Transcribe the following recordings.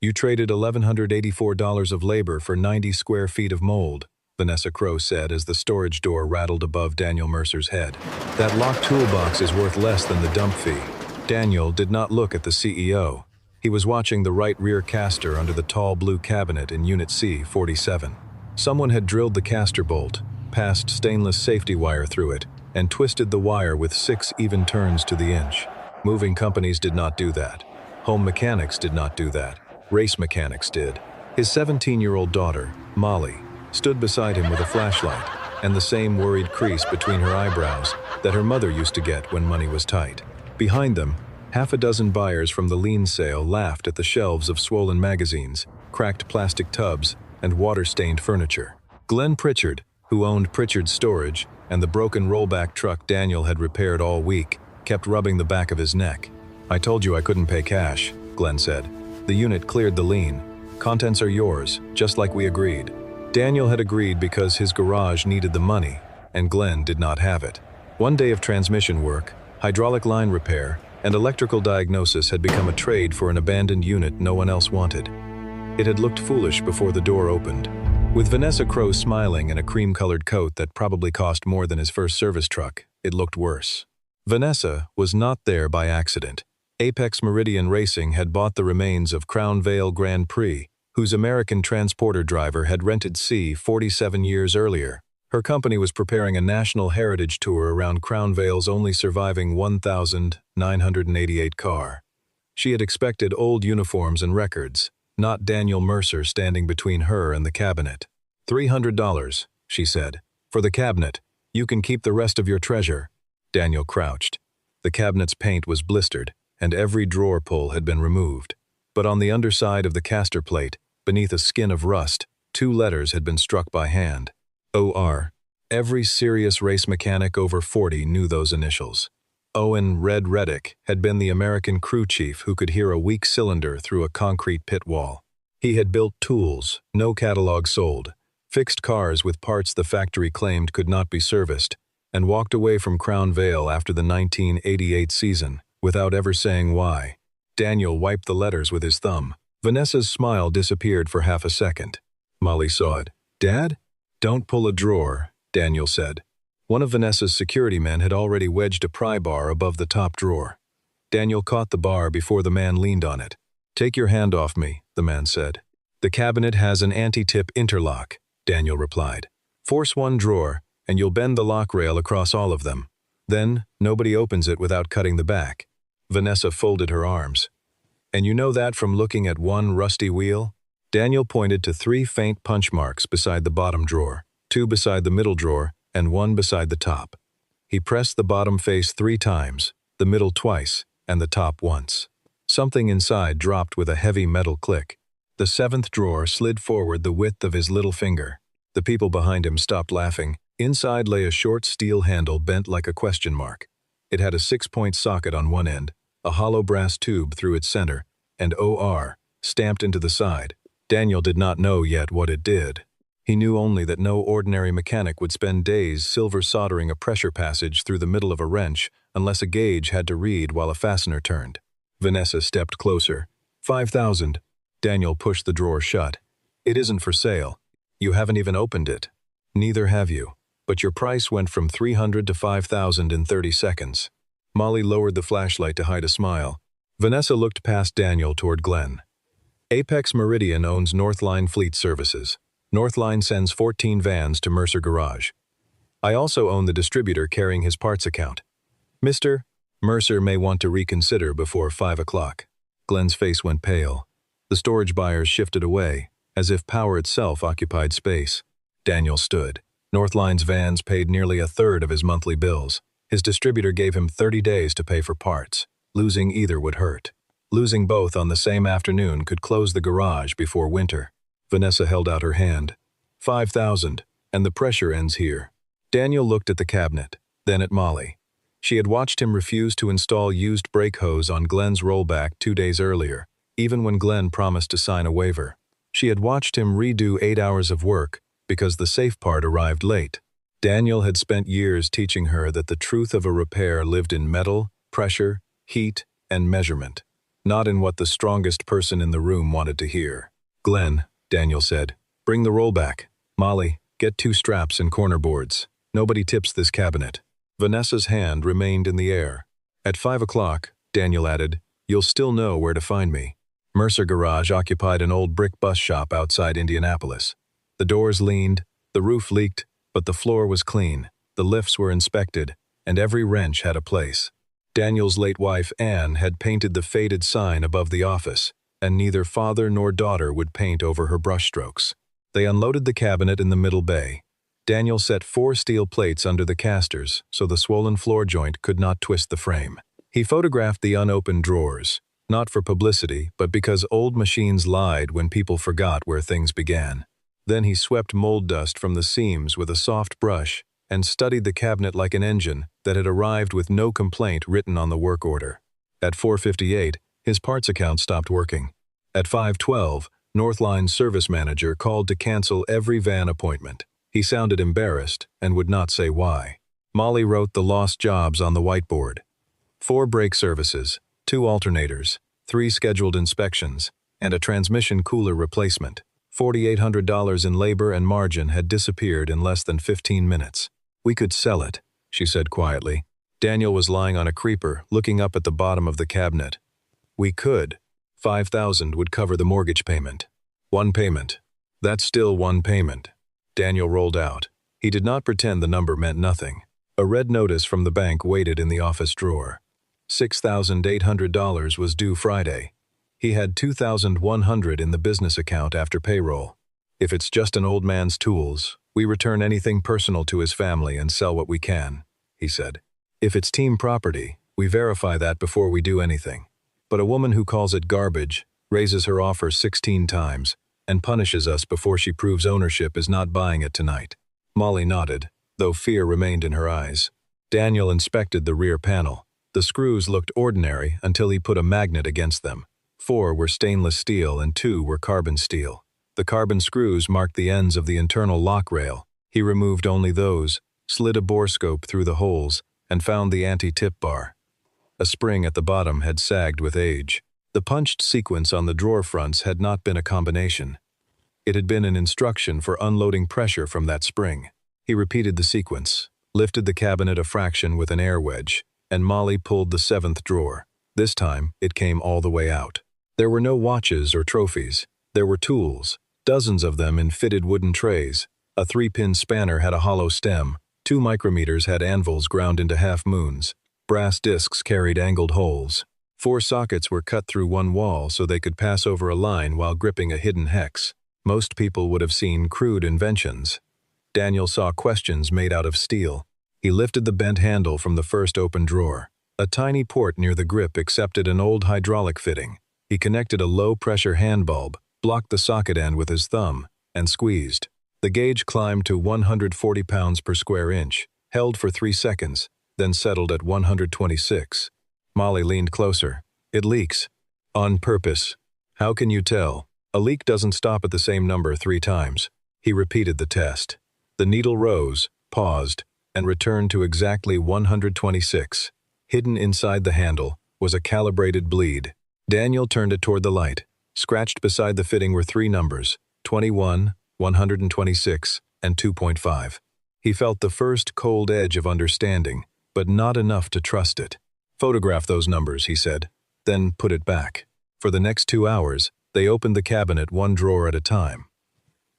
You traded $1,184 of labor for 90 square feet of mold, Vanessa Crowe said as the storage door rattled above Daniel Mercer's head. That locked toolbox is worth less than the dump fee. Daniel did not look at the CEO. He was watching the right rear caster under the tall blue cabinet in Unit C-47. Someone had drilled the caster bolt, passed stainless safety wire through it, and twisted the wire with 6 even turns to the inch. Moving companies did not do that. Home mechanics did not do that. Race mechanics did. His 17-year-old daughter, Molly, stood beside him with a flashlight and the same worried crease between her eyebrows that her mother used to get when money was tight. Behind them, half a dozen buyers from the lien sale laughed at the shelves of swollen magazines, cracked plastic tubs, and water-stained furniture. Glenn Pritchard, who owned Pritchard's Storage and the broken rollback truck Daniel had repaired all week, kept rubbing the back of his neck. "I told you I couldn't pay cash," Glenn said. "The unit cleared the lien. Contents are yours, just like we agreed." Daniel had agreed because his garage needed the money, and Glenn did not have it. One day of transmission work, hydraulic line repair, and electrical diagnosis had become a trade for an abandoned unit no one else wanted. It had looked foolish before the door opened. With Vanessa Crowe smiling in a cream-colored coat that probably cost more than his first service truck, it looked worse. Vanessa was not there by accident. Apex Meridian Racing had bought the remains of Crown Vale Grand Prix, whose American transporter driver had rented C 47 years earlier. Her company was preparing a national heritage tour around Crown Vale's only surviving 1,988 car. She had expected old uniforms and records, not Daniel Mercer standing between her and the cabinet. $300, she said. "For the cabinet. You can keep the rest of your treasure." Daniel crouched. The cabinet's paint was blistered, and every drawer pull had been removed. But on the underside of the caster plate, beneath a skin of rust, 2 letters had been struck by hand. O.R. Every serious race mechanic over 40 knew those initials. Owen "Red" Reddick had been the American crew chief who could hear a weak cylinder through a concrete pit wall. He had built tools, no catalog sold, fixed cars with parts the factory claimed could not be serviced, and walked away from Crown Vale after the 1988 season, without ever saying why. Daniel wiped the letters with his thumb. Vanessa's smile disappeared for half a second. Molly saw it. "Dad?" "Don't pull a drawer," Daniel said. One of Vanessa's security men had already wedged a pry bar above the top drawer. Daniel caught the bar before the man leaned on it. "Take your hand off me," the man said. "The cabinet has an anti-tip interlock," Daniel replied. "Force one drawer, and you'll bend the lock rail across all of them. Then, nobody opens it without cutting the back." Vanessa folded her arms. "And you know that from looking at one rusty wheel?" Daniel pointed to 3 faint punch marks beside the bottom drawer, 2 beside the middle drawer, and 1 beside the top. He pressed the bottom face 3 times, the middle twice, and the top once. Something inside dropped with a heavy metal click. The 7th drawer slid forward the width of his little finger. The people behind him stopped laughing. Inside lay a short steel handle bent like a question mark. It had a 6-point socket on one end, a hollow brass tube through its center, and OR stamped into the side. Daniel did not know yet what it did. He knew only that no ordinary mechanic would spend days silver soldering a pressure passage through the middle of a wrench unless a gauge had to read while a fastener turned. Vanessa stepped closer. $5,000. Daniel pushed the drawer shut. "It isn't for sale. You haven't even opened it." "Neither have you. But your price went from $300 to $5,000 in 30 seconds. Molly lowered the flashlight to hide a smile. Vanessa looked past Daniel toward Glenn. "Apex Meridian owns Northline Fleet Services. Northline sends 14 vans to Mercer Garage. I also own the distributor carrying his parts account. Mr. Mercer may want to reconsider before 5 o'clock." Glenn's face went pale. The storage buyers shifted away, as if power itself occupied space. Daniel stood. Northline's vans paid nearly a third of his monthly bills. His distributor gave him 30 days to pay for parts. Losing either would hurt. Losing both on the same afternoon could close the garage before winter. Vanessa held out her hand. $5,000, and the pressure ends here. Daniel looked at the cabinet, then at Molly. She had watched him refuse to install used brake hose on Glenn's rollback 2 days earlier, even when Glenn promised to sign a waiver. She had watched him redo 8 hours of work because the safe part arrived late. Daniel had spent years teaching her that the truth of a repair lived in metal, pressure, heat, and measurement. not in what the strongest person in the room wanted to hear. "Glenn," Daniel said, "bring the roll back. Molly, get 2 straps and corner boards. Nobody tips this cabinet." Vanessa's hand remained in the air. "At 5 o'clock, Daniel added, "you'll still know where to find me." Mercer Garage occupied an old brick bus shop outside Indianapolis. The doors leaned, the roof leaked, but the floor was clean, the lifts were inspected, and every wrench had a place. Daniel's late wife, Anne, had painted the faded sign above the office, and neither father nor daughter would paint over her brushstrokes. They unloaded the cabinet in the middle bay. Daniel set 4 steel plates under the casters so the swollen floor joint could not twist the frame. He photographed the unopened drawers, not for publicity, but because old machines lied when people forgot where things began. Then he swept mold dust from the seams with a soft brush and studied the cabinet like an engine that had arrived with no complaint written on the work order. At 4:58, his parts account stopped working. At 5:12, Northline's service manager called to cancel every van appointment. He sounded embarrassed and would not say why. Molly wrote the lost jobs on the whiteboard. 4 brake services, 2 alternators, 3 scheduled inspections, and a transmission cooler replacement. $4,800 in labor and margin had disappeared in less than 15 minutes. "We could sell it," she said quietly. Daniel was lying on a creeper, looking up at the bottom of the cabinet. "We could. $5,000 would cover the mortgage payment." "1 payment. That's still 1 payment." Daniel rolled out. He did not pretend the number meant nothing. A red notice from the bank waited in the office drawer. $6,800 was due Friday. He had $2,100 in the business account after payroll. "If it's just an old man's tools, we return anything personal to his family and sell what we can," he said. "If it's team property, we verify that before we do anything. But a woman who calls it garbage, raises her offer 16 times, and punishes us before she proves ownership is not buying it tonight." Molly nodded, though fear remained in her eyes. Daniel inspected the rear panel. The screws looked ordinary until he put a magnet against them. 4 were stainless steel and 2 were carbon steel. The carbon screws marked the ends of the internal lock rail. He removed only those, slid a borescope through the holes, and found the anti-tip bar. A spring at the bottom had sagged with age. The punched sequence on the drawer fronts had not been a combination. It had been an instruction for unloading pressure from that spring. He repeated the sequence, lifted the cabinet a fraction with an air wedge, and Molly pulled the 7th drawer. This time, it came all the way out. There were no watches or trophies. There were tools, dozens of them in fitted wooden trays. A 3-pin spanner had a hollow stem. 2 micrometers had anvils ground into half-moons. Brass discs carried angled holes. 4 sockets were cut through one wall so they could pass over a line while gripping a hidden hex. Most people would have seen crude inventions. Daniel saw questions made out of steel. He lifted the bent handle from the first open drawer. A tiny port near the grip accepted an old hydraulic fitting. He connected a low-pressure hand bulb, blocked the socket end with his thumb, and squeezed. The gauge climbed to 140 pounds per square inch, held for 3 seconds, then settled at 126. Molly leaned closer. "It leaks." "On purpose." "How can you tell?" "A leak doesn't stop at the same number 3 times. He repeated the test. The needle rose, paused, and returned to exactly 126. Hidden inside the handle was a calibrated bleed. Daniel turned it toward the light. Scratched beside the fitting were 3 numbers, 21, 126, and 2.5. He felt the first cold edge of understanding, but not enough to trust it. "Photograph those numbers," he said, then put it back. For the next 2 hours, they opened the cabinet 1 drawer at a time.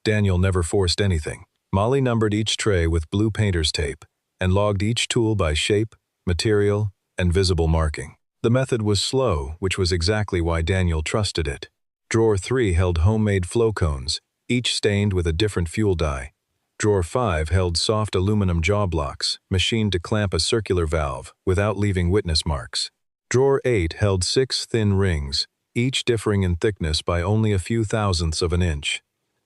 Daniel never forced anything. Molly numbered each tray with blue painter's tape and logged each tool by shape, material, and visible marking. The method was slow, which was exactly why Daniel trusted it. Drawer 3 held homemade flow cones, each stained with a different fuel dye. Drawer 5 held soft aluminum jaw blocks, machined to clamp a circular valve without leaving witness marks. Drawer 8 held 6 thin rings, each differing in thickness by only a few thousandths of an inch.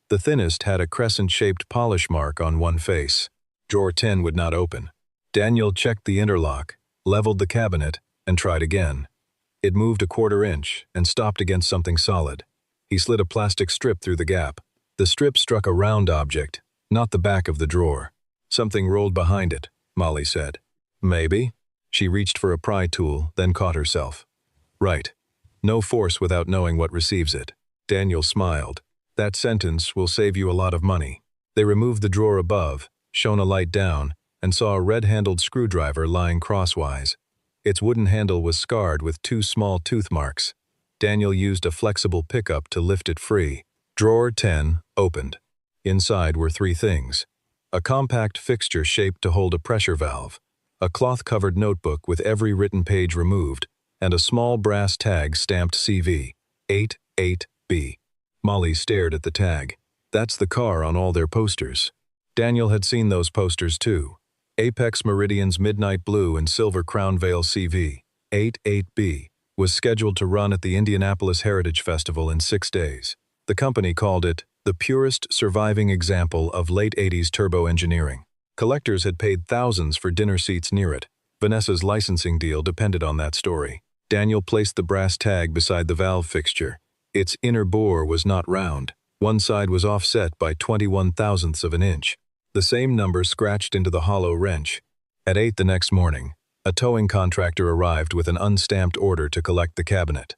The thinnest had a crescent-shaped polish mark on one face. Drawer 10 would not open. Daniel checked the interlock, leveled the cabinet, and tried again. It moved a 1/4 inch and stopped against something solid. He slid a plastic strip through the gap. The strip struck a round object, not the back of the drawer. "Something rolled behind it," Molly said. "Maybe." She reached for a pry tool, then caught herself. "Right." No force without knowing what receives it. Daniel smiled. That sentence will save you a lot of money. They removed the drawer above, shone a light down, and saw a red-handled screwdriver lying crosswise. Its wooden handle was scarred with 2 small tooth marks. Daniel used a flexible pickup to lift it free. Drawer 10 opened. Inside were 3 things. A compact fixture shaped to hold a pressure valve, a cloth-covered notebook with every written page removed, and a small brass tag stamped CV, 88B. Molly stared at the tag. That's the car on all their posters. Daniel had seen those posters too. Apex Meridian's Midnight Blue and Silver Crown Vale CV, 88B, was scheduled to run at the Indianapolis Heritage Festival in 6 days. The company called it the purest surviving example of late 80s turbo engineering. Collectors had paid thousands for dinner seats near it. Vanessa's licensing deal depended on that story. Daniel placed the brass tag beside the valve fixture. Its inner bore was not round. One side was offset by 21 thousandths of an inch. The same number scratched into the hollow wrench. At 8 the next morning, a towing contractor arrived with an unstamped order to collect the cabinet.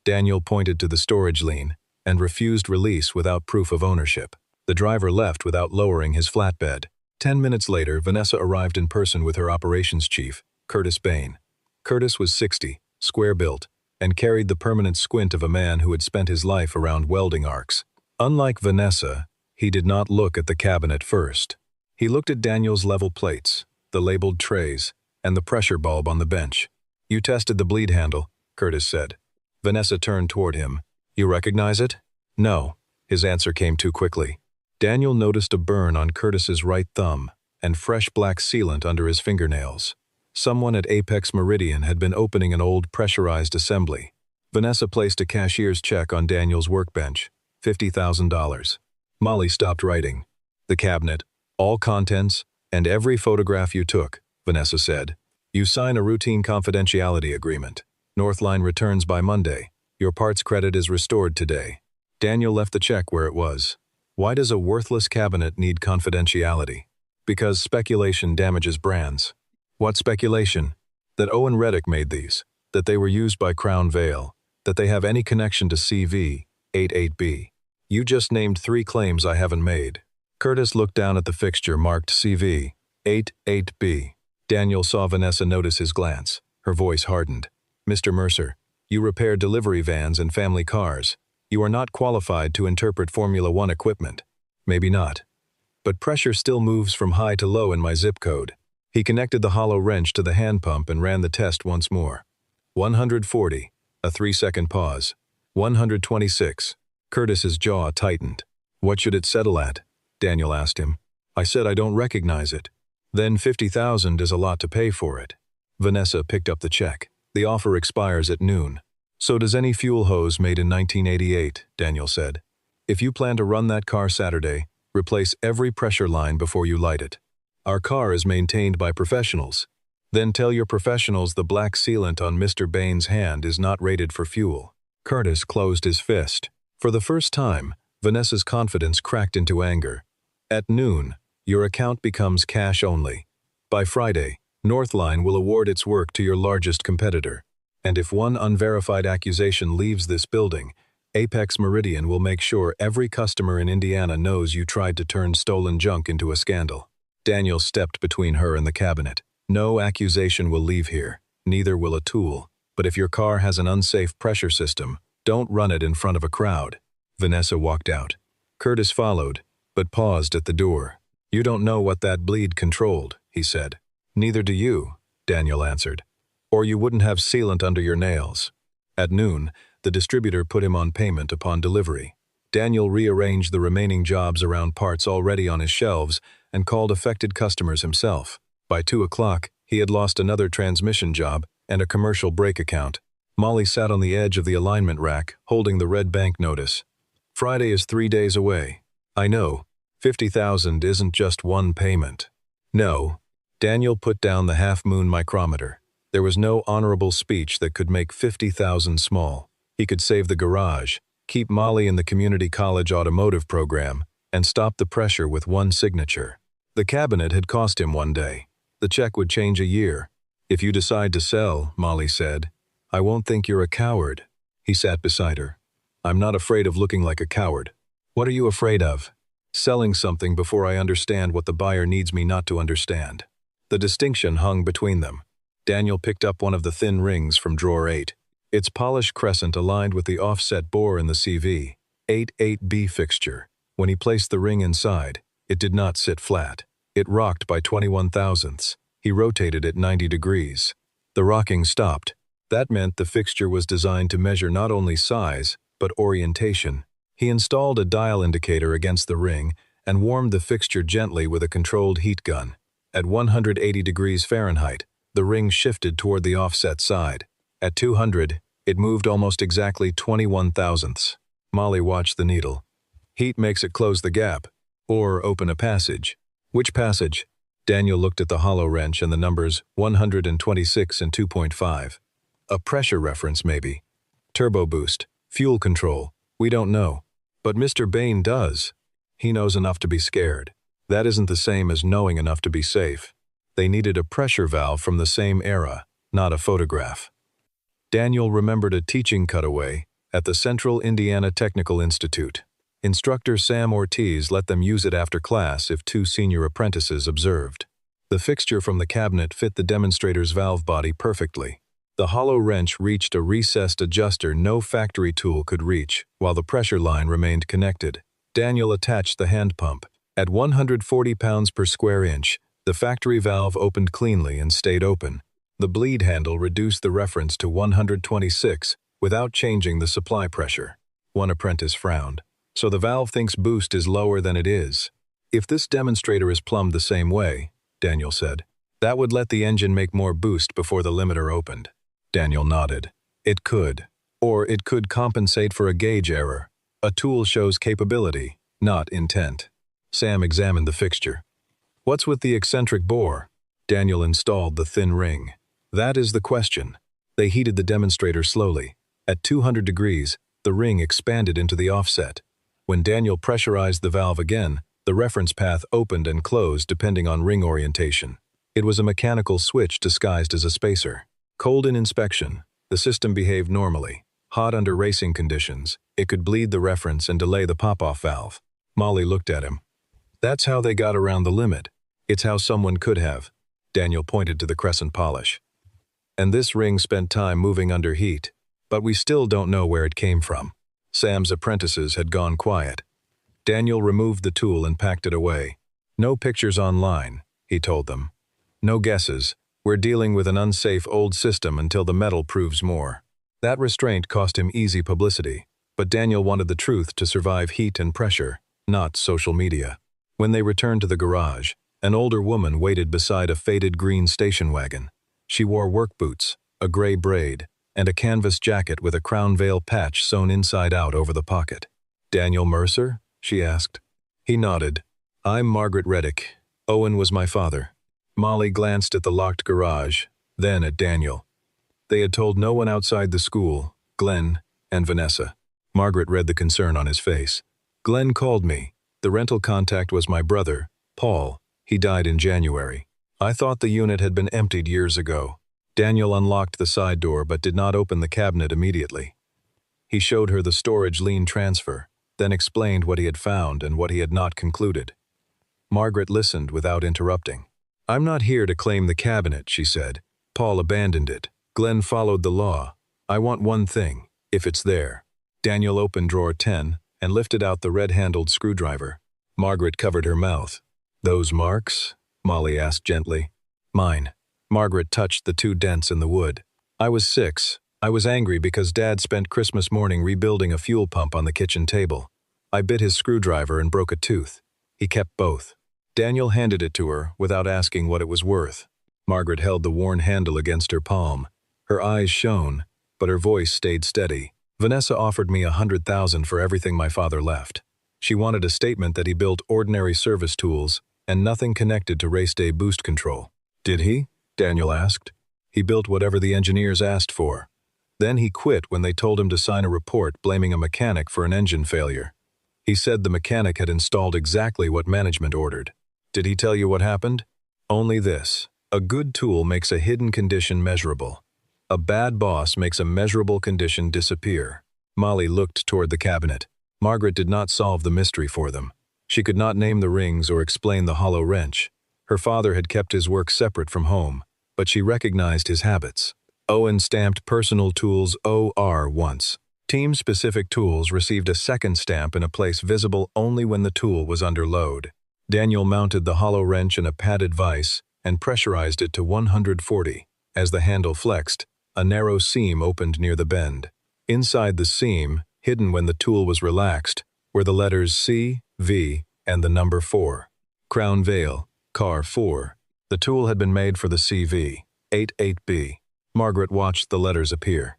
Daniel pointed to the storage lien and refused release without proof of ownership. The driver left without lowering his flatbed. 10 minutes later, Vanessa arrived in person with her operations chief, Curtis Bain. Curtis was 60, square-built, and carried the permanent squint of a man who had spent his life around welding arcs. Unlike Vanessa, he did not look at the cabinet first. He looked at Daniel's level plates, the labeled trays, and the pressure bulb on the bench. "You tested the bleed handle," Curtis said. Vanessa turned toward him. "You recognize it?" "No." His answer came too quickly. Daniel noticed a burn on Curtis's right thumb and fresh black sealant under his fingernails. Someone at Apex Meridian had been opening an old pressurized assembly. Vanessa placed a cashier's check on Daniel's workbench, $50,000. Molly stopped writing. "The cabinet, all contents, and every photograph you took," Vanessa said. "You sign a routine confidentiality agreement. Northline returns by Monday. Your parts credit is restored today." Daniel left the check where it was. Why does a worthless cabinet need confidentiality? Because speculation damages brands. What speculation? That Owen Reddick made these, that they were used by Crown Vale, that they have any connection to CV, 88B. You just named 3 claims I haven't made. Curtis looked down at the fixture marked CV, 88B. Daniel saw Vanessa notice his glance. Her voice hardened. "Mr. Mercer, you repair delivery vans and family cars. You are not qualified to interpret Formula One equipment." "Maybe not. But pressure still moves from high to low in my zip code." He connected the hollow wrench to the hand pump and ran the test once more. 140, a 3-second pause. 126. Curtis's jaw tightened. "What should it settle at?" Daniel asked him. "I said I don't recognize it." "Then 50,000 is a lot to pay for it." Vanessa picked up the check. "The offer expires at noon." "So does any fuel hose made in 1988, Daniel said. "If you plan to run that car Saturday, replace every pressure line before you light it. Our car is maintained by professionals. Then tell your professionals the black sealant on Mr. Bain's hand is not rated for fuel." Curtis closed his fist. For the first time, Vanessa's confidence cracked into anger. "At noon, your account becomes cash only. By Friday, Northline will award its work to your largest competitor. And if one unverified accusation leaves this building, Apex Meridian will make sure every customer in Indiana knows you tried to turn stolen junk into a scandal." Daniel stepped between her and the cabinet. "No accusation will leave here, neither will a tool. But if your car has an unsafe pressure system, don't run it in front of a crowd." Vanessa walked out. Curtis followed, but paused at the door. "You don't know what that bleed controlled," he said. "Neither do you," Daniel answered. "Or you wouldn't have sealant under your nails." At noon, the distributor put him on payment upon delivery. Daniel rearranged the remaining jobs around parts already on his shelves and called affected customers himself. By 2 o'clock, he had lost another transmission job and a commercial brake account. Molly sat on the edge of the alignment rack, holding the red bank notice. "Friday is 3 days away. I know, 50,000 isn't just one payment." "No." Daniel put down the half-moon micrometer. There was no honorable speech that could make 50,000 small. He could save the garage, keep Molly in the community college automotive program, and stop the pressure with one signature. The cabinet had cost him one day. The check would change a year. "If you decide to sell," Molly said, "I won't think you're a coward." He sat beside her. I'm not afraid of looking like a coward. What are you afraid of? Selling something before I understand what the buyer needs me not to understand. The distinction hung between them. Daniel picked up one of the thin rings from drawer 8. Its polished crescent aligned with the offset bore in the CV. 8-8B fixture. When he placed the ring inside, it did not sit flat. It rocked by 21 thousandths. He rotated it 90 degrees. The rocking stopped. That meant the fixture was designed to measure not only size, but orientation. He installed a dial indicator against the ring and warmed the fixture gently with a controlled heat gun. At 180 degrees Fahrenheit, the ring shifted toward the offset side. At 200, it moved almost exactly 21 thousandths. Molly watched the needle. Heat makes it close the gap, or open a passage. Which passage? Daniel looked at the hollow wrench and the numbers 126 and 2.5. A pressure reference, maybe. Turbo boost, fuel control, we don't know. But Mr. Bain does. He knows enough to be scared. That isn't the same as knowing enough to be safe. They needed a pressure valve from the same era, not a photograph. Daniel remembered a teaching cutaway at the Central Indiana Technical Institute. Instructor Sam Ortiz let them use it after class if 2 senior apprentices observed. The fixture from the cabinet fit the demonstrator's valve body perfectly. The hollow wrench reached a recessed adjuster no factory tool could reach, while the pressure line remained connected. Daniel attached the hand pump. At 140 pounds per square inch, the factory valve opened cleanly and stayed open. The bleed handle reduced the reference to 126 without changing the supply pressure. One apprentice frowned. So the valve thinks boost is lower than it is. If this demonstrator is plumbed the same way, Daniel said, that would let the engine make more boost before the limiter opened. Daniel nodded. It could. Or it could compensate for a gauge error. A tool shows capability, not intent. Sam examined the fixture. What's with the eccentric bore? Daniel installed the thin ring. That is the question. They heated the demonstrator slowly. At 200 degrees, the ring expanded into the offset. When Daniel pressurized the valve again, the reference path opened and closed depending on ring orientation. It was a mechanical switch disguised as a spacer. Cold in inspection, the system behaved normally. Hot under racing conditions, it could bleed the reference and delay the pop-off valve. Molly looked at him. That's how they got around the limit. It's how someone could have. Daniel pointed to the crescent polish. And this ring spent time moving under heat, but we still don't know where it came from. Sam's apprentices had gone quiet. Daniel removed the tool and packed it away. No pictures online, he told them. No guesses. We're dealing with an unsafe old system until the metal proves more. That restraint cost him easy publicity, but Daniel wanted the truth to survive heat and pressure, not social media. When they returned to the garage, an older woman waited beside a faded green station wagon. She wore work boots, a gray braid, and a canvas jacket with a crown veil patch sewn inside out over the pocket. Daniel Mercer? She asked. He nodded. I'm Margaret Reddick. Owen was my father. Molly glanced at the locked garage, then at Daniel. They had told no one outside the school, Glenn and Vanessa. Margaret read the concern on his face. Glenn called me. The rental contact was my brother, Paul. He died in January. I thought the unit had been emptied years ago. Daniel unlocked the side door but did not open the cabinet immediately. He showed her the storage lien transfer, then explained what he had found and what he had not concluded. Margaret listened without interrupting. I'm not here to claim the cabinet, she said. Paul abandoned it. Glenn followed the law. I want one thing, if it's there. Daniel opened drawer 10 and lifted out the red-handled screwdriver. Margaret covered her mouth. Those marks? Molly asked gently. Mine. Margaret touched the 2 dents in the wood. I was 6. I was angry because Dad spent Christmas morning rebuilding a fuel pump on the kitchen table. I bit his screwdriver and broke a tooth. He kept both. Daniel handed it to her without asking what it was worth. Margaret held the worn handle against her palm. Her eyes shone, but her voice stayed steady. Vanessa offered me $100,000 for everything my father left. She wanted a statement that he built ordinary service tools and nothing connected to race day boost control. Did he? Daniel asked. He built whatever the engineers asked for. Then he quit when they told him to sign a report blaming a mechanic for an engine failure. He said the mechanic had installed exactly what management ordered. Did he tell you what happened? Only this. A good tool makes a hidden condition measurable. A bad boss makes a measurable condition disappear. Molly looked toward the cabinet. Margaret did not solve the mystery for them. She could not name the rings or explain the hollow wrench. Her father had kept his work separate from home, but she recognized his habits. Owen stamped personal tools OR once. Team-specific tools received a second stamp in a place visible only when the tool was under load. Daniel mounted the hollow wrench in a padded vise and pressurized it to 140. As the handle flexed, a narrow seam opened near the bend. Inside the seam, hidden when the tool was relaxed, were the letters C, V, and the number 4. Crown Vale, Car 4. The tool had been made for the CV, 88B. Margaret watched the letters appear.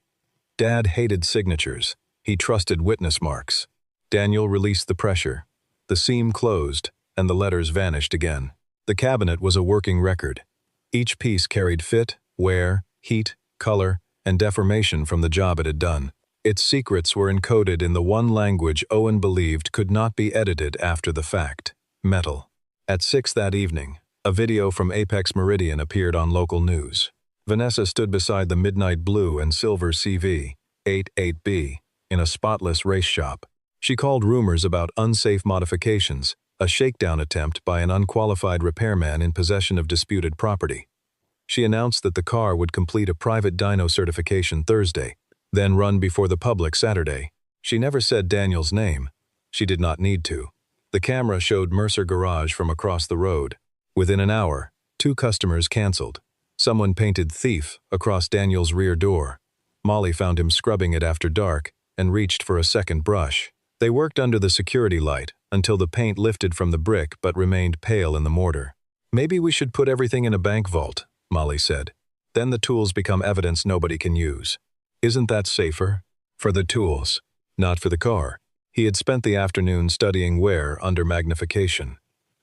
Dad hated signatures. He trusted witness marks. Daniel released the pressure. The seam closed, and the letters vanished again. The cabinet was a working record. Each piece carried fit, wear, heat, color, and deformation from the job it had done. Its secrets were encoded in the one language Owen believed could not be edited after the fact: metal. At 6 that evening, a video from Apex Meridian appeared on local news. Vanessa stood beside the midnight blue and silver CV, 88B, in a spotless race shop. She called rumors about unsafe modifications, a shakedown attempt by an unqualified repairman in possession of disputed property. She announced that the car would complete a private dyno certification Thursday, then run before the public Saturday. She never said Daniel's name. She did not need to. The camera showed Mercer Garage from across the road. Within an hour, 2 customers canceled. Someone painted "Thief" across Daniel's rear door. Molly found him scrubbing it after dark and reached for a second brush. They worked under the security light until the paint lifted from the brick but remained pale in the mortar. "Maybe we should put everything in a bank vault," Molly said. "Then the tools become evidence nobody can use." "Isn't that safer?" "For the tools, not for the car." He had spent the afternoon studying wear under magnification.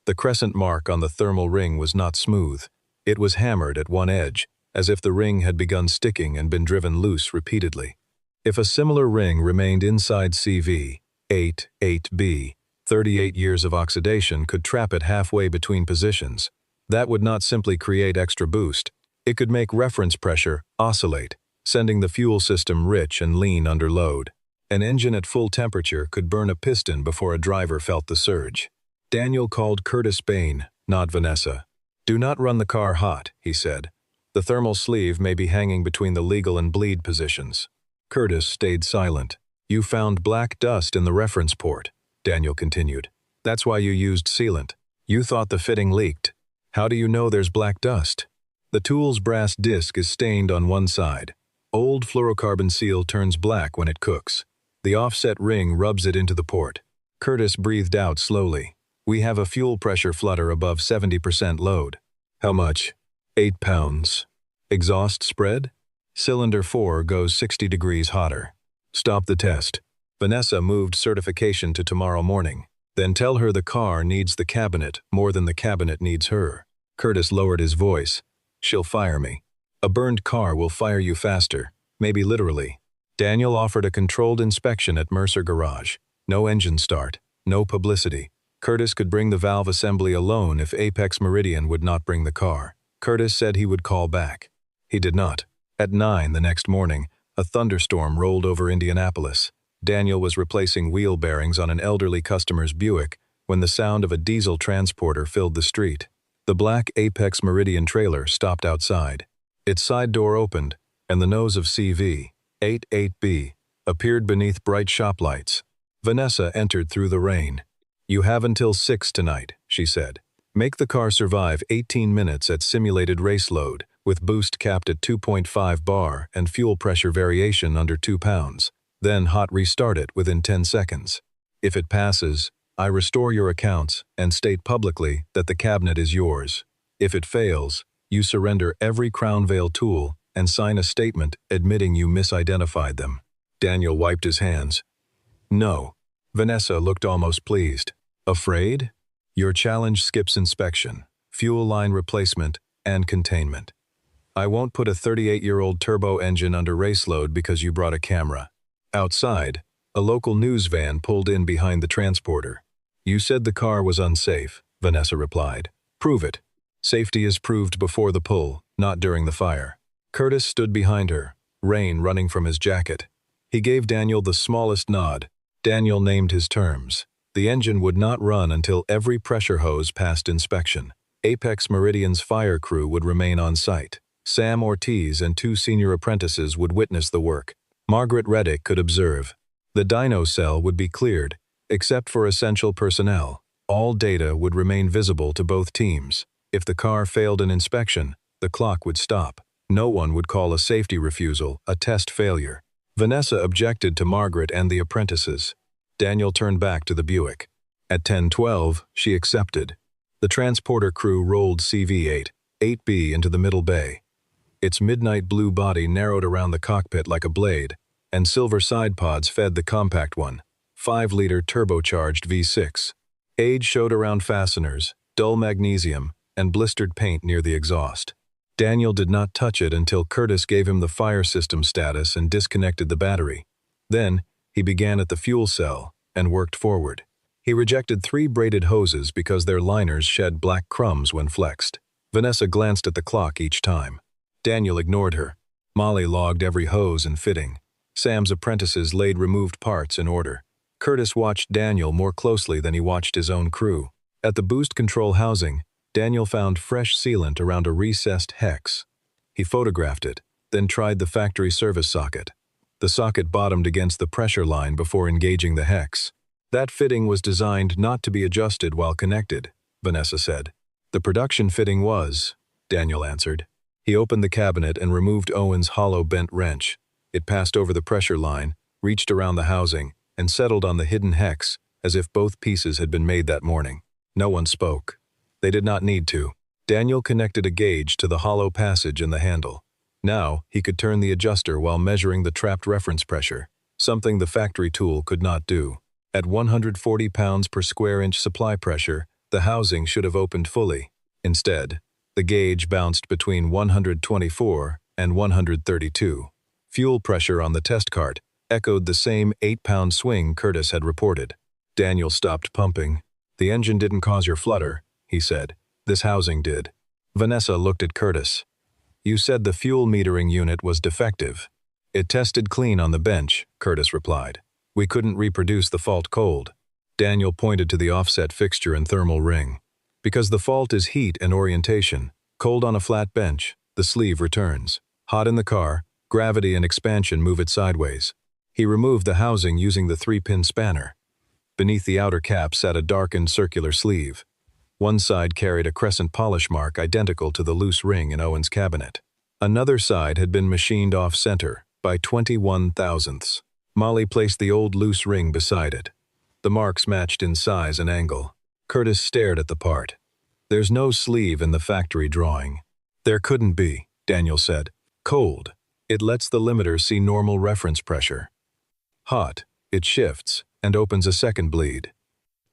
The crescent mark on the thermal ring was not smooth. It was hammered at one edge, as if the ring had begun sticking and been driven loose repeatedly. If a similar ring remained inside CV, 88B, 38 years of oxidation could trap it halfway between positions. That would not simply create extra boost. It could make reference pressure oscillate, sending the fuel system rich and lean under load. An engine at full temperature could burn a piston before a driver felt the surge. Daniel called Curtis Bain, not Vanessa. "Do not run the car hot," he said. "The thermal sleeve may be hanging between the legal and bleed positions." Curtis stayed silent. "You found black dust in the reference port," Daniel continued. "That's why you used sealant. You thought the fitting leaked. How do you know there's black dust?" "The tool's brass disc is stained on one side. Old fluorocarbon seal turns black when it cooks. The offset ring rubs it into the port." Curtis breathed out slowly. "We have a fuel pressure flutter above 70% load." "How much?" 8 pounds. "Exhaust spread?" "Cylinder 4 goes 60 degrees hotter." "Stop the test." Vanessa moved certification to tomorrow morning. "Then tell her the car needs the cabinet more than the cabinet needs her." Curtis lowered his voice. "She'll fire me. A burned car will fire you faster, maybe literally." Daniel offered a controlled inspection at Mercer Garage. No engine start, no publicity. Curtis could bring the valve assembly alone if Apex Meridian would not bring the car. Curtis said he would call back. He did not. At 9 the next morning, a thunderstorm rolled over Indianapolis. Daniel was replacing wheel bearings on an elderly customer's Buick when the sound of a diesel transporter filled the street. The black Apex Meridian trailer stopped outside. Its side door opened, and the nose of CV, 88B, appeared beneath bright shop lights. Vanessa entered through the rain. "You have until 6 tonight," she said. "Make the car survive 18 minutes at simulated race load, with boost capped at 2.5 bar and fuel pressure variation under 2 pounds. Then hot restart it within 10 seconds. If it passes, I restore your accounts and state publicly that the cabinet is yours. If it fails, you surrender every Crown Vale tool and sign a statement admitting you misidentified them." Daniel wiped his hands. "No." Vanessa looked almost pleased. "Afraid? Your challenge skips inspection, fuel line replacement, and containment. I won't put a 38-year-old turbo engine under race load because you brought a camera." Outside, a local news van pulled in behind the transporter. "You said the car was unsafe," Vanessa replied. "Prove it." "Safety is proved before the pull, not during the fire." Curtis stood behind her, rain running from his jacket. He gave Daniel the smallest nod. Daniel named his terms. The engine would not run until every pressure hose passed inspection. Apex Meridian's fire crew would remain on site. Sam Ortiz and 2 senior apprentices would witness the work. Margaret Reddick could observe. The dyno cell would be cleared, except for essential personnel. All data would remain visible to both teams. If the car failed an inspection, the clock would stop. No one would call a safety refusal a test failure. Vanessa objected to Margaret and the apprentices. Daniel turned back to the Buick. At 10:12, she accepted. The transporter crew rolled CV-8, 8B into the middle bay. Its midnight blue body narrowed around the cockpit like a blade, and silver side pods fed the compact one, 5-liter turbocharged V6. Age showed around fasteners, dull magnesium, and blistered paint near the exhaust. Daniel did not touch it until Curtis gave him the fire system status and disconnected the battery. Then, he began at the fuel cell and worked forward. He rejected 3 braided hoses because their liners shed black crumbs when flexed. Vanessa glanced at the clock each time. Daniel ignored her. Molly logged every hose and fitting. Sam's apprentices laid removed parts in order. Curtis watched Daniel more closely than he watched his own crew. At the boost control housing, Daniel found fresh sealant around a recessed hex. He photographed it, then tried the factory service socket. The socket bottomed against the pressure line before engaging the hex. That fitting was designed not to be adjusted while connected, Vanessa said. The production fitting was, Daniel answered. He opened the cabinet and removed Owen's hollow bent wrench. It passed over the pressure line, reached around the housing, and settled on the hidden hex, as if both pieces had been made that morning. No one spoke. They did not need to. Daniel connected a gauge to the hollow passage in the handle. Now, he could turn the adjuster while measuring the trapped reference pressure, something the factory tool could not do. At 140 pounds per square inch supply pressure, the housing should have opened fully. Instead, the gauge bounced between 124 and 132. Fuel pressure on the test cart echoed the same 8-pound swing Curtis had reported. Daniel stopped pumping. "The engine didn't cause your flutter," he said. "This housing did." Vanessa looked at Curtis. "You said the fuel metering unit was defective." "It tested clean on the bench," Curtis replied. "We couldn't reproduce the fault cold." Daniel pointed to the offset fixture and thermal ring. "Because the fault is heat and orientation. Cold on a flat bench, the sleeve returns. Hot in the car, gravity and expansion move it sideways." He removed the housing using the 3-pin spanner. Beneath the outer cap sat a darkened circular sleeve. One side carried a crescent polish mark identical to the loose ring in Owen's cabinet. Another side had been machined off-center by 21 thousandths. Molly placed the old loose ring beside it. The marks matched in size and angle. Curtis stared at the part. "There's no sleeve in the factory drawing." "There couldn't be," Daniel said. "Cold. It lets the limiter see normal reference pressure. Hot. It shifts and opens a second bleed.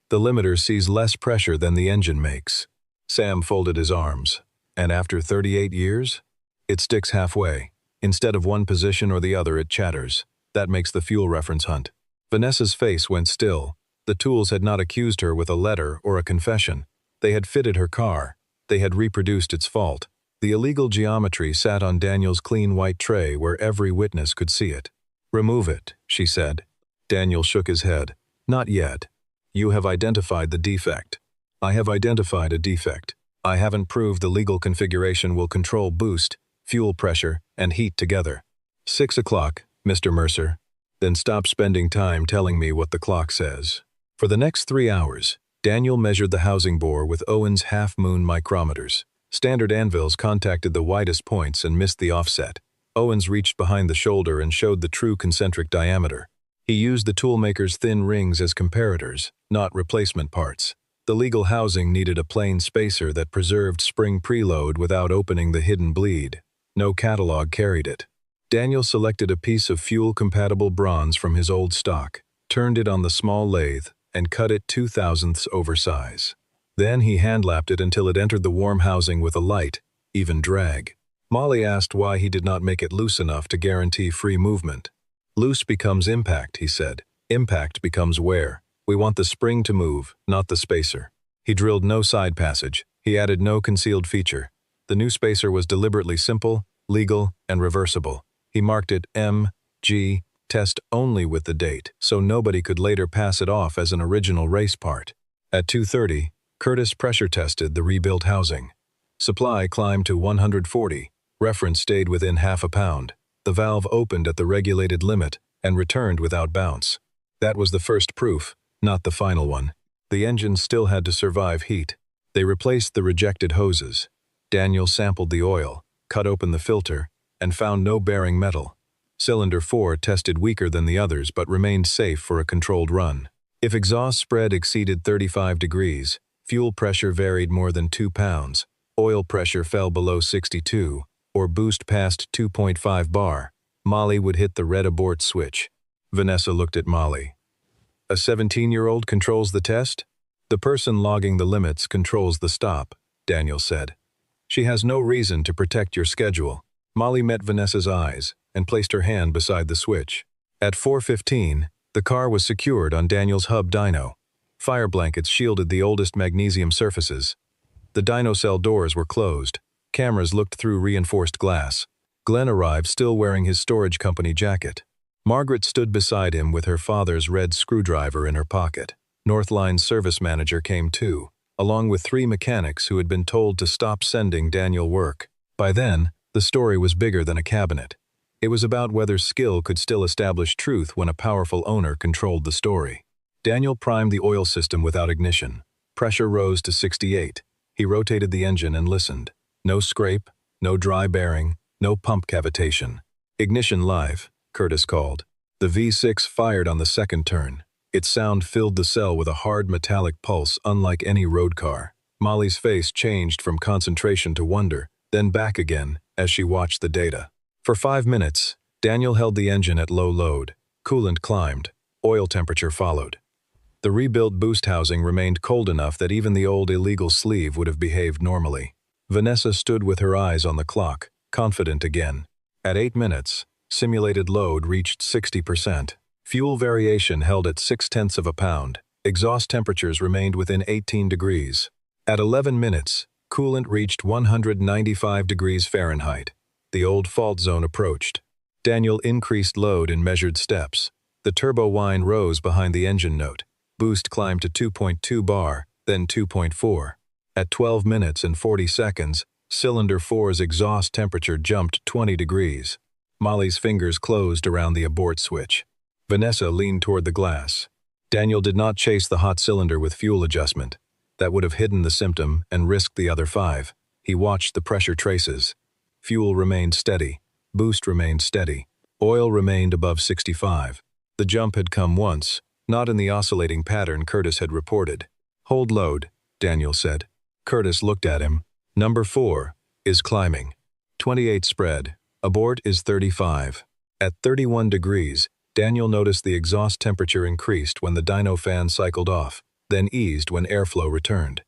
The limiter sees less pressure than the engine makes." Sam folded his arms. "And after 38 years? It sticks halfway. Instead of one position or the other, it chatters. That makes the fuel reference hunt." Vanessa's face went still. The tools had not accused her with a letter or a confession. They had fitted her car. They had reproduced its fault. The illegal geometry sat on Daniel's clean white tray where every witness could see it. "Remove it," she said. Daniel shook his head. "Not yet. You have identified the defect." "I have identified a defect. I haven't proved the legal configuration will control boost, fuel pressure, and heat together." 6 o'clock, Mr. Mercer. "Then stop spending time telling me what the clock says." For the next 3 hours, Daniel measured the housing bore with Owen's half-moon micrometers. Standard anvils contacted the widest points and missed the offset. Owen's reached behind the shoulder and showed the true concentric diameter. He used the toolmaker's thin rings as comparators, not replacement parts. The legal housing needed a plain spacer that preserved spring preload without opening the hidden bleed. No catalog carried it. Daniel selected a piece of fuel-compatible bronze from his old stock, turned it on the small lathe, and cut it 2/1000ths over size. Then he hand-lapped it until it entered the warm housing with a light, even drag. Molly asked why he did not make it loose enough to guarantee free movement. "Loose becomes impact," he said. "Impact becomes wear. We want the spring to move, not the spacer." He drilled no side passage. He added no concealed feature. The new spacer was deliberately simple, legal, and reversible. He marked it M, G, Test only with the date, so nobody could later pass it off as an original race part. At 2:30, Curtis pressure tested the rebuilt housing. Supply climbed to 140. Reference stayed within half a pound. The valve opened at the regulated limit and returned without bounce. That was the first proof, not the final one. The engine still had to survive heat. They replaced the rejected hoses. Daniel sampled the oil, cut open the filter, and found no bearing metal. Cylinder 4 tested weaker than the others but remained safe for a controlled run. If exhaust spread exceeded 35 degrees, fuel pressure varied more than 2 pounds, oil pressure fell below 62, or boost past 2.5 bar, Molly would hit the red abort switch. Vanessa looked at Molly. A 17-year-old controls the test? The person logging the limits controls the stop, Daniel said. She has no reason to protect your schedule. Molly met Vanessa's eyes and placed her hand beside the switch. At 4:15, the car was secured on Daniel's hub dyno. Fire blankets shielded the oldest magnesium surfaces. The dyno cell doors were closed. Cameras looked through reinforced glass. Glenn arrived still wearing his storage company jacket. Margaret stood beside him with her father's red screwdriver in her pocket. Northline's service manager came too, along with 3 mechanics who had been told to stop sending Daniel work. By then, the story was bigger than a cabinet. It was about whether skill could still establish truth when a powerful owner controlled the story. Daniel primed the oil system without ignition. Pressure rose to 68. He rotated the engine and listened. No scrape, no dry bearing, no pump cavitation. Ignition live, Curtis called. The V6 fired on the second turn. Its sound filled the cell with a hard metallic pulse unlike any road car. Molly's face changed from concentration to wonder, then back again as she watched the data. For 5 minutes, Daniel held the engine at low load. Coolant climbed. Oil temperature followed. The rebuilt boost housing remained cold enough that even the old illegal sleeve would have behaved normally. Vanessa stood with her eyes on the clock, confident again. At 8 minutes, simulated load reached 60%. Fuel variation held at 0.6 of a pound. Exhaust temperatures remained within 18 degrees. At 11 minutes, coolant reached 195 degrees Fahrenheit. The old fault zone approached. Daniel increased load in measured steps. The turbo whine rose behind the engine note. Boost climbed to 2.2 bar, then 2.4. At 12 minutes and 40 seconds, cylinder 4's exhaust temperature jumped 20 degrees. Molly's fingers closed around the abort switch. Vanessa leaned toward the glass. Daniel did not chase the hot cylinder with fuel adjustment. That would have hidden the symptom and risked the other 5. He watched the pressure traces. Fuel remained steady. Boost remained steady. Oil remained above 65. The jump had come once, not in the oscillating pattern Curtis had reported. Hold load, Daniel said. Curtis looked at him. Number 4 is climbing. 28 spread. Abort is 35. At 31 degrees, Daniel noticed the exhaust temperature increased when the dyno fan cycled off, then eased when airflow returned.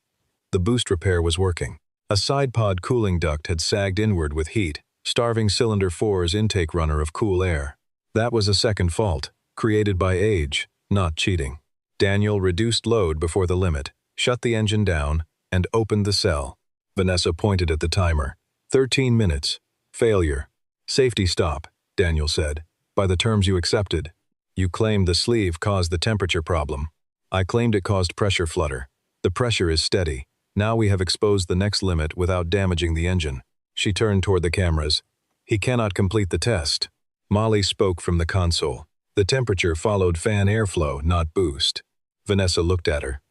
The boost repair was working. A side pod cooling duct had sagged inward with heat, starving cylinder 4's intake runner of cool air. That was a second fault, created by age, not cheating. Daniel reduced load before the limit, shut the engine down, and opened the cell. Vanessa pointed at the timer. 13 minutes. Failure. Safety stop, Daniel said. By the terms you accepted. You claimed the sleeve caused the temperature problem. I claimed it caused pressure flutter. The pressure is steady. Now we have exposed the next limit without damaging the engine. She turned toward the cameras. He cannot complete the test. Molly spoke from the console. The temperature followed fan airflow, not boost. Vanessa looked at her.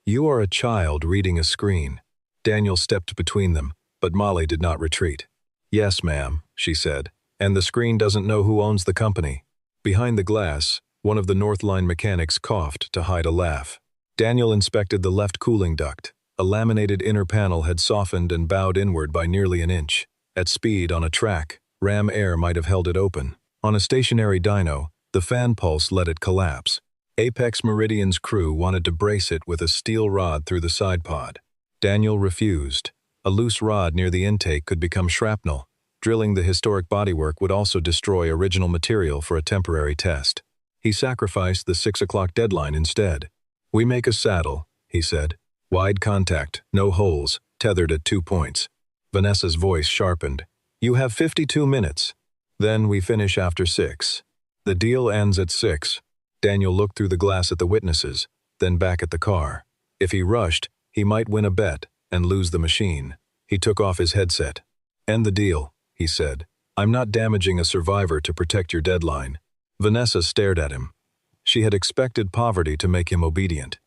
You are a child reading a screen. Daniel stepped between them, but Molly did not retreat. Yes, ma'am, she said, and the screen doesn't know who owns the company. Behind the glass, one of the Northline mechanics coughed to hide a laugh. Daniel inspected the left cooling duct. A laminated inner panel had softened and bowed inward by nearly an inch. At speed on a track, ram air might have held it open. On a stationary dyno, the fan pulse let it collapse. Apex Meridian's crew wanted to brace it with a steel rod through the side pod. Daniel refused. A loose rod near the intake could become shrapnel. Drilling the historic bodywork would also destroy original material for a temporary test. He sacrificed the 6 o'clock deadline instead. We make a saddle, he said. Wide contact, no holes, tethered at 2 points. Vanessa's voice sharpened. You have 52 minutes. Then we finish after 6. The deal ends at 6. Daniel looked through the glass at the witnesses, then back at the car. If he rushed, he might win a bet and lose the machine. He took off his headset. "End the deal," he said. "I'm not damaging a survivor to protect your deadline." Vanessa stared at him. She had expected poverty to make him obedient.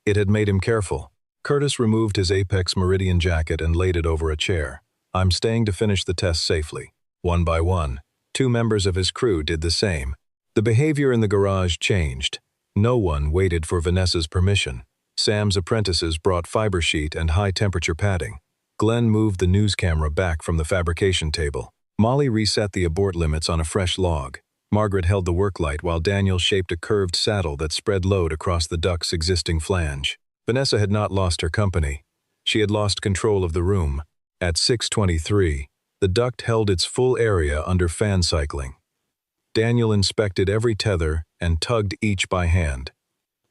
It had made him careful. Curtis removed his Apex Meridian jacket and laid it over a chair. "I'm staying to finish the test safely." One by one, 2 members of his crew did the same. The behavior in the garage changed. No one waited for Vanessa's permission. Sam's apprentices brought fiber sheet and high-temperature padding. Glenn moved the news camera back from the fabrication table. Molly reset the abort limits on a fresh log. Margaret held the work light while Daniel shaped a curved saddle that spread load across the duck's existing flange. Vanessa had not lost her company. She had lost control of the room. At 6:23, the duct held its full area under fan cycling. Daniel inspected every tether and tugged each by hand.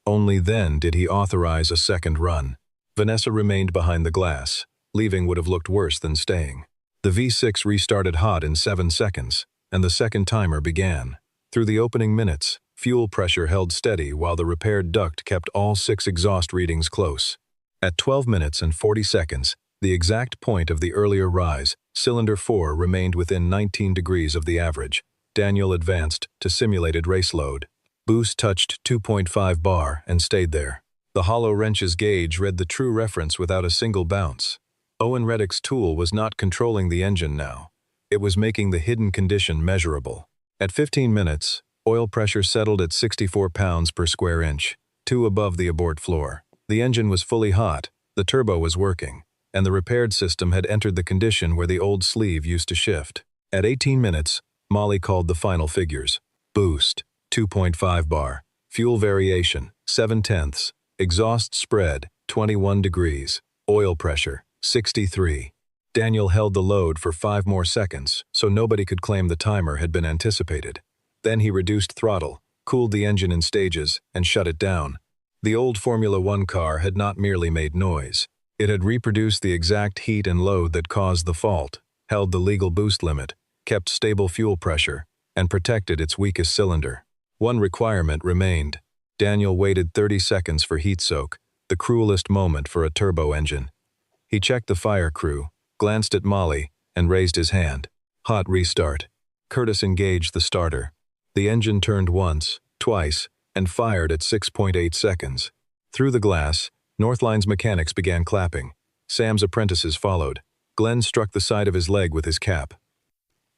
Only then did he authorize a second run. Vanessa remained behind the glass. Leaving would have looked worse than staying. The V6 restarted hot in 7 seconds, and the second timer began. Through the opening minutes, fuel pressure held steady while the repaired duct kept all 6 exhaust readings close. At 12 minutes and 40 seconds, the exact point of the earlier rise, cylinder 4 remained within 19 degrees of the average. Daniel advanced to simulated race load. Boost touched 2.5 bar and stayed there. The hollow wrench's gauge read the true reference without a single bounce. Owen Reddick's tool was not controlling the engine now. It was making the hidden condition measurable. At 15 minutes, oil pressure settled at 64 pounds per square inch, 2 above the abort floor. The engine was fully hot, the turbo was working, and the repaired system had entered the condition where the old sleeve used to shift. At 18 minutes, Molly called the final figures. Boost, 2.5 bar. Fuel variation, 7/10. Exhaust spread, 21 degrees. Oil pressure, 63. Daniel held the load for 5 more seconds, so nobody could claim the timer had been anticipated. Then he reduced throttle, cooled the engine in stages, and shut it down. The old Formula One car had not merely made noise. It had reproduced the exact heat and load that caused the fault, held the legal boost limit, kept stable fuel pressure, and protected its weakest cylinder. One requirement remained. Daniel waited 30 seconds for heat soak, the cruelest moment for a turbo engine. He checked the fire crew, glanced at Molly, and raised his hand. Hot restart. Curtis engaged the starter. The engine turned once, twice, and fired at 6.8 seconds. Through the glass, Northline's mechanics began clapping. Sam's apprentices followed. Glenn struck the side of his leg with his cap.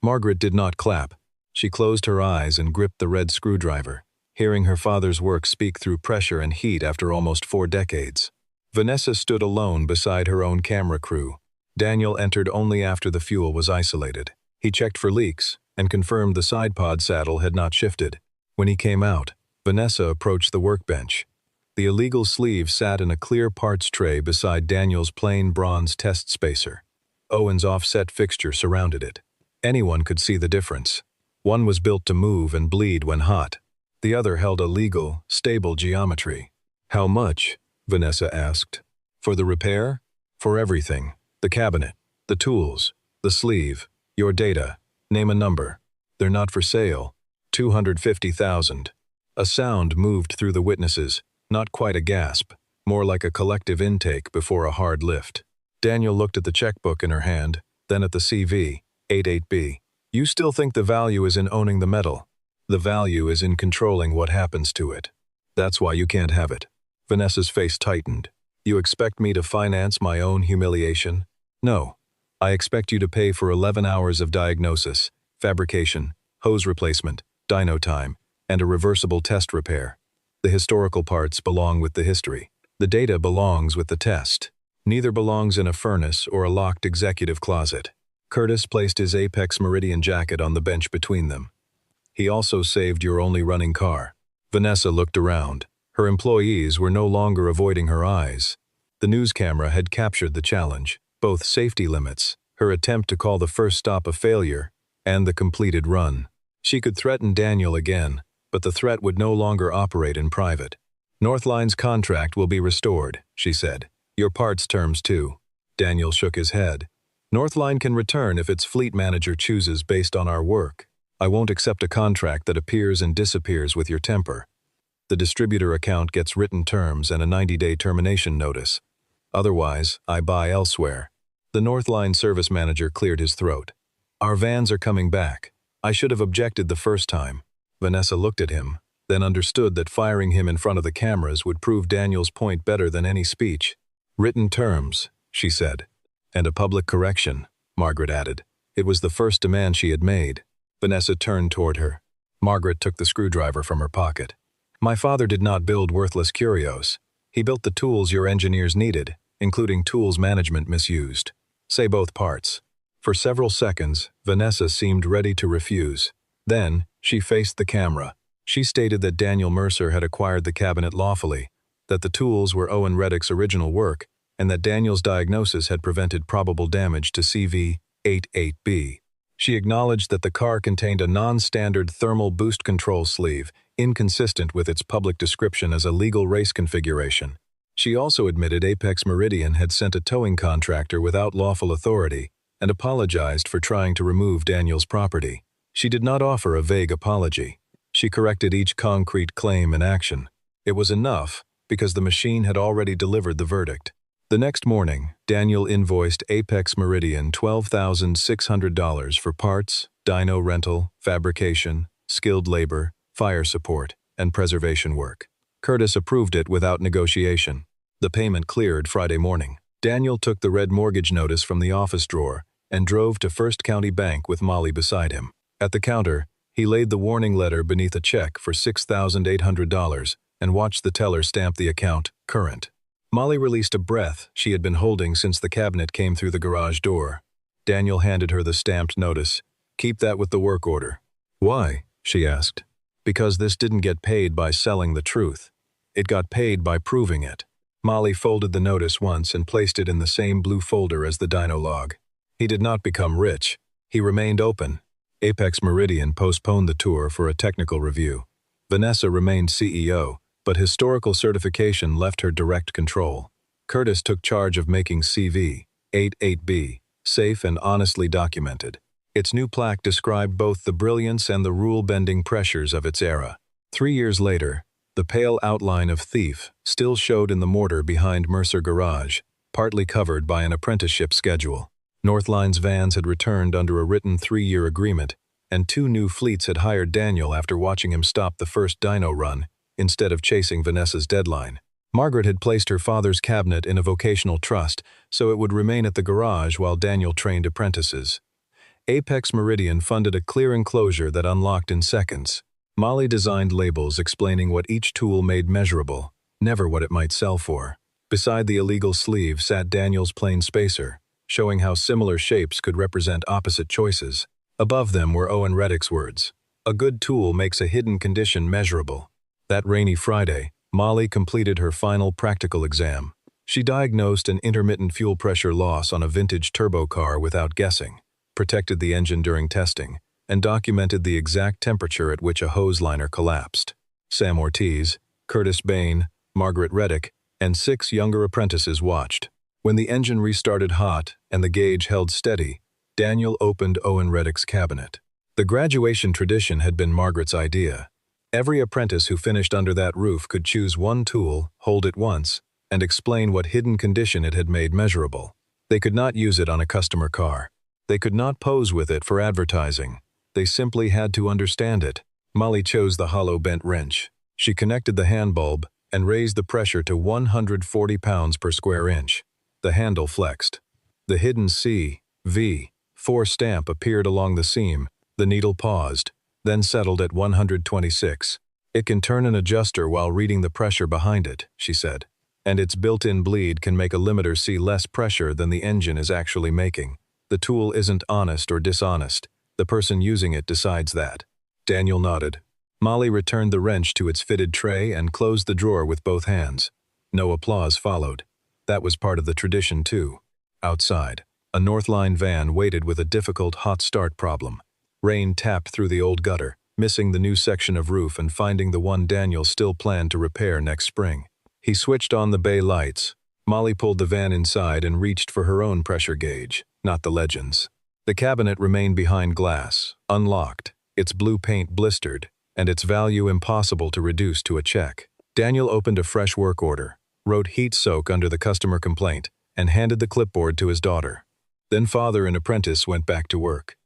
Margaret did not clap. She closed her eyes and gripped the red screwdriver, hearing her father's work speak through pressure and heat after almost 4 decades. Vanessa stood alone beside her own camera crew. Daniel entered only after the fuel was isolated. He checked for leaks and confirmed the side pod saddle had not shifted. When he came out, Vanessa approached the workbench. The illegal sleeve sat in a clear parts tray beside Daniel's plain bronze test spacer. Owen's offset fixture surrounded it. Anyone could see the difference. One was built to move and bleed when hot. The other held a legal, stable geometry. "How much?" Vanessa asked. "For the repair?" "For everything. The cabinet, the tools, the sleeve, your data. Name a number." "They're not for sale." "250,000. A sound moved through the witnesses, not quite a gasp, more like a collective intake before a hard lift. Daniel looked at the checkbook in her hand, then at the CV, 88B. "You still think the value is in owning the metal. The value is in controlling what happens to it. That's why you can't have it." Vanessa's face tightened. "You expect me to finance my own humiliation?" "No. I expect you to pay for 11 hours of diagnosis, fabrication, hose replacement, dyno time, and a reversible test repair. The historical parts belong with the history. The data belongs with the test. Neither belongs in a furnace or a locked executive closet." Curtis placed his Apex Meridian jacket on the bench between them. "He also saved your only running car." Vanessa looked around. Her employees were no longer avoiding her eyes. The news camera had captured the challenge, both safety limits, her attempt to call the first stop a failure, and the completed run. She could threaten Daniel again, but the threat would no longer operate in private. "Northline's contract will be restored," she said. "Your parts terms too." Daniel shook his head. "Northline can return if its fleet manager chooses based on our work." I won't accept a contract that appears and disappears with your temper. The distributor account gets written terms and a 90-day termination notice. Otherwise, I buy elsewhere. The Northline service manager cleared his throat. Our vans are coming back. I should have objected the first time. Vanessa looked at him, then understood that firing him in front of the cameras would prove Daniel's point better than any speech. Written terms, she said. And a public correction, Margaret added. It was the first demand she had made. Vanessa turned toward her. Margaret took the screwdriver from her pocket. My father did not build worthless curios. He built the tools your engineers needed, including tools management misused. Say both parts. For several seconds, Vanessa seemed ready to refuse. Then, she faced the camera. She stated that Daniel Mercer had acquired the cabinet lawfully, that the tools were Owen Reddick's original work, and that Daniel's diagnosis had prevented probable damage to CV-88B. She acknowledged that the car contained a non-standard thermal boost control sleeve, inconsistent with its public description as a legal race configuration. She also admitted Apex Meridian had sent a towing contractor without lawful authority and apologized for trying to remove Daniel's property. She did not offer a vague apology. She corrected each concrete claim and action. It was enough because the machine had already delivered the verdict. The next morning, Daniel invoiced Apex Meridian $12,600 for parts, dyno rental, fabrication, skilled labor, fire support, and preservation work. Curtis approved it without negotiation. The payment cleared Friday morning. Daniel took the red mortgage notice from the office drawer and drove to First County Bank with Molly beside him. At the counter, he laid the warning letter beneath a check for $6,800 and watched the teller stamp the account current. Molly released a breath she had been holding since the cabinet came through the garage door. Daniel handed her the stamped notice. Keep that with the work order. Why? She asked. Because this didn't get paid by selling the truth. It got paid by proving it. Molly folded the notice once and placed it in the same blue folder as the dyno log. He did not become rich. He remained open. Apex Meridian postponed the tour for a technical review. Vanessa remained CEO, but historical certification left her direct control. Curtis took charge of making CV-88B safe and honestly documented. Its new plaque described both the brilliance and the rule-bending pressures of its era. 3 years later, the pale outline of Thief still showed in the mortar behind Mercer Garage, partly covered by an apprenticeship schedule. Northline's vans had returned under a written 3-year agreement, and 2 new fleets had hired Daniel after watching him stop the first dyno run, instead of chasing Vanessa's deadline. Margaret had placed her father's cabinet in a vocational trust, so it would remain at the garage while Daniel trained apprentices. Apex Meridian funded a clear enclosure that unlocked in seconds. Molly designed labels explaining what each tool made measurable, never what it might sell for. Beside the illegal sleeve sat Daniel's plain spacer, showing how similar shapes could represent opposite choices. Above them were Owen Reddick's words. A good tool makes a hidden condition measurable. That rainy Friday, Molly completed her final practical exam. She diagnosed an intermittent fuel pressure loss on a vintage turbo car without guessing, protected the engine during testing, and documented the exact temperature at which a hose liner collapsed. Sam Ortiz, Curtis Bain, Margaret Reddick, and 6 younger apprentices watched. When the engine restarted hot and the gauge held steady, Daniel opened Owen Reddick's cabinet. The graduation tradition had been Margaret's idea. Every apprentice who finished under that roof could choose one tool, hold it once, and explain what hidden condition it had made measurable. They could not use it on a customer car. They could not pose with it for advertising. They simply had to understand it. Molly chose the hollow bent wrench. She connected the hand bulb and raised the pressure to 140 pounds per square inch. The handle flexed. The hidden C.V.4 stamp appeared along the seam. The needle paused, then settled at 126. It can turn an adjuster while reading the pressure behind it, she said. And its built-in bleed can make a limiter see less pressure than the engine is actually making. The tool isn't honest or dishonest. The person using it decides that. Daniel nodded. Molly returned the wrench to its fitted tray and closed the drawer with both hands. No applause followed. That was part of the tradition, too. Outside, a Northline van waited with a difficult hot start problem. Rain tapped through the old gutter, missing the new section of roof and finding the one Daniel still planned to repair next spring. He switched on the bay lights. Molly pulled the van inside and reached for her own pressure gauge, not the Legend's. The cabinet remained behind glass, unlocked, its blue paint blistered, and its value impossible to reduce to a check. Daniel opened a fresh work order, wrote heat soak under the customer complaint, and handed the clipboard to his daughter. Then father and apprentice went back to work.